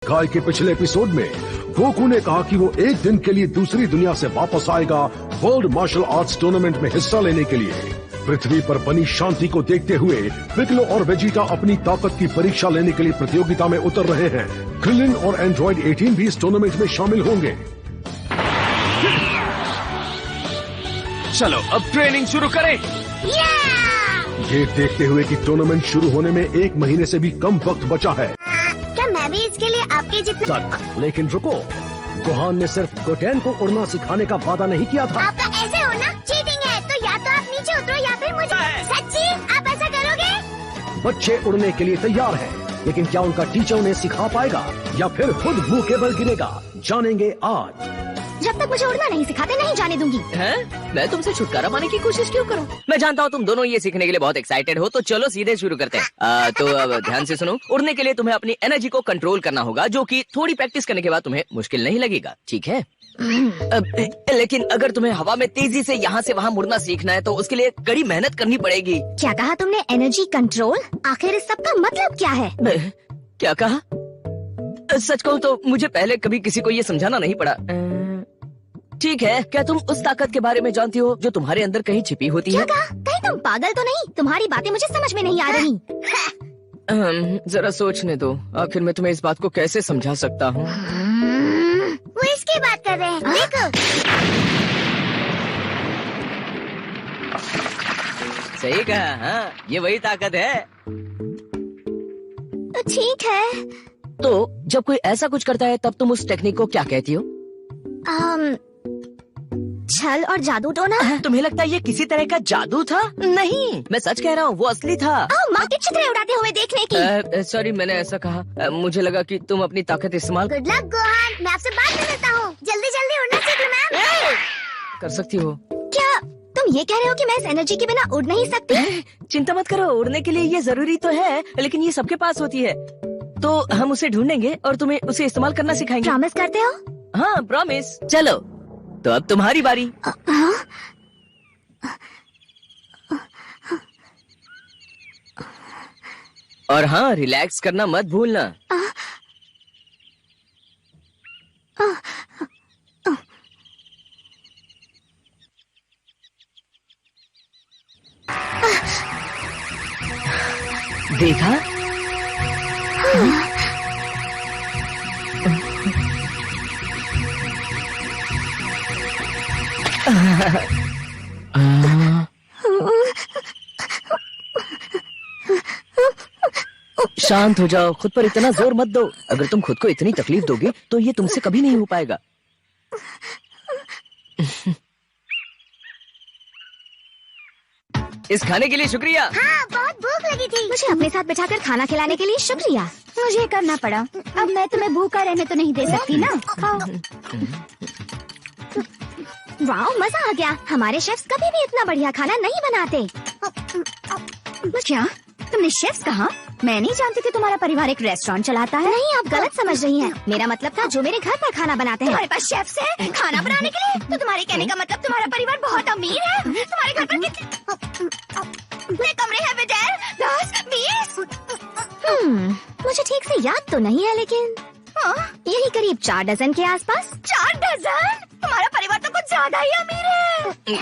काय के पिछले एपिसोड में गोकू ने कहा कि वो एक दिन के लिए दूसरी दुनिया से वापस आएगा वर्ल्ड मार्शल आर्ट्स टूर्नामेंट में हिस्सा लेने के लिए। पृथ्वी पर बनी शांति को देखते हुए पिकलो और वेजिटा अपनी ताकत की परीक्षा लेने के लिए प्रतियोगिता में उतर रहे हैं। क्रिलिन और एंड्रॉइड 18 भी इस टूर्नामेंट में शामिल होंगे। चलो अब ट्रेनिंग शुरू करें। ये देखते हुए कि टूर्नामेंट शुरू होने में 1 महीने से भी कम वक्त बचा है क्या मैं भी इसके लिए आपके जितना तक। लेकिन रुको, गोहान ने सिर्फ गोटेन को उड़ना सिखाने का वादा नहीं किया था। आपका ऐसे होना चीटिंग है, तो या तो आप नीचे उतरो या फिर मुझे। सच्ची आप ऐसा करोगे? बच्चे उड़ने के लिए तैयार हैं, लेकिन क्या उनका टीचर उन्हें सिखा पाएगा या फिर खुद मुंह के बल गिरेगा? जानेंगे आज। जब तक मुझे उड़ना नहीं सिखाते नहीं जाने दूंगी। हैं? मैं तुमसे छुटकारा पाने की कोशिश क्यों करूं? मैं जानता हूँ तुम दोनों ये सीखने के लिए बहुत एक्साइटेड हो, तो चलो सीधे शुरू करते हैं। तो अब ध्यान से सुनो। उड़ने के लिए तुम्हें अपनी एनर्जी को कंट्रोल करना होगा, जो कि थोड़ी प्रैक्टिस करने के बाद तुम्हें मुश्किल नहीं लगेगा, ठीक है? लेकिन अगर तुम्हें हवा में तेजी से यहाँ से वहाँ मुड़ना सीखना है तो उसके लिए कड़ी मेहनत करनी पड़ेगी। क्या कहा तुमने? Energy control? आखिर इस सब का मतलब क्या है? क्या कहा? सच कहूँ तो मुझे पहले कभी किसी को ये समझाना नहीं पड़ा। ठीक है, क्या तुम उस ताकत के बारे में जानती हो जो तुम्हारे अंदर कहीं छिपी होती है? क्या कहा? कहीं तुम पागल तो नहीं? तुम्हारी बातें मुझे समझ में नहीं आ रही। जरा सोचने दो, आखिर मैं तुम्हें इस बात को कैसे समझा सकता हूँ? वो इसकी बात कर रहे हैं, देखो। सही कहा, हाँ, ये वही ताकत है। तो ठीक है। तो जब कोई ऐसा कुछ करता है तब तुम उस टेक्निक को क्या कहती हो? छल और जादू टोना। तुम्हें लगता है ये किसी तरह का जादू था? नहीं, मैं सच कह रहा हूँ, वो असली था। माँ के चित्रे उड़ाते हुए देखने की। सॉरी, मैंने ऐसा कहा। मुझे लगा कि तुम अपनी ताकत इस्तेमाल गुड लक गोहान, मैं आपसे बाद में मिलता हूँ। जल्दी जल्दी उड़ना सीख लो मैम। कर सकती हो। क्या तुम ये कह रहे हो कि मैं इस एनर्जी के बिना उड़ नहीं सकती? चिंता मत करो, उड़ने के लिए ये जरूरी तो है, लेकिन ये सबके पास होती है। तो हम उसे ढूंढेंगे और तुम्हें उसे इस्तेमाल करना सिखाएंगे। प्रॉमिस करते हो? हाँ, प्रॉमिस। चलो, तो अब तुम्हारी बारी। और हाँ, रिलैक्स करना मत भूलना। देखा? शांत हो जाओ, खुद पर इतना जोर मत दो। अगर तुम खुद को इतनी तकलीफ दोगे तो ये तुमसे कभी नहीं हो पाएगा। इस खाने के लिए शुक्रिया। हाँ, बहुत भूख लगी थी। मुझे अपने साथ बिठाकर खाना खिलाने के लिए शुक्रिया। मुझे करना पड़ा। अब मैं तुम्हें भूखा रहने तो नहीं दे सकती ना। वाह, मजा आ गया। हमारे शेफ्स कभी भी इतना बढ़िया खाना नहीं बनाते। क्या तुमने शेफ्स कहा? मैं नहीं जानती कि तुम्हारा परिवार एक रेस्टोरेंट चलाता है। नहीं, आप गलत समझ रही हैं। मेरा मतलब था जो मेरे घर पर खाना बनाते हैं। तुम्हारे पास शेफ्स है खाना बनाने के लिए? तो तुम्हारे कहने का मतलब तुम्हारा परिवार बहुत अमीर है। तुम्हारे घर पर कितने कमरे हैं विजय? 10, 20? मुझे ठीक से याद तो नहीं है, लेकिन यही करीब 4 डजन के आसपास। 4 डजन? तुम्हारा परिवार तो कुछ ज्यादा ही अमीर है।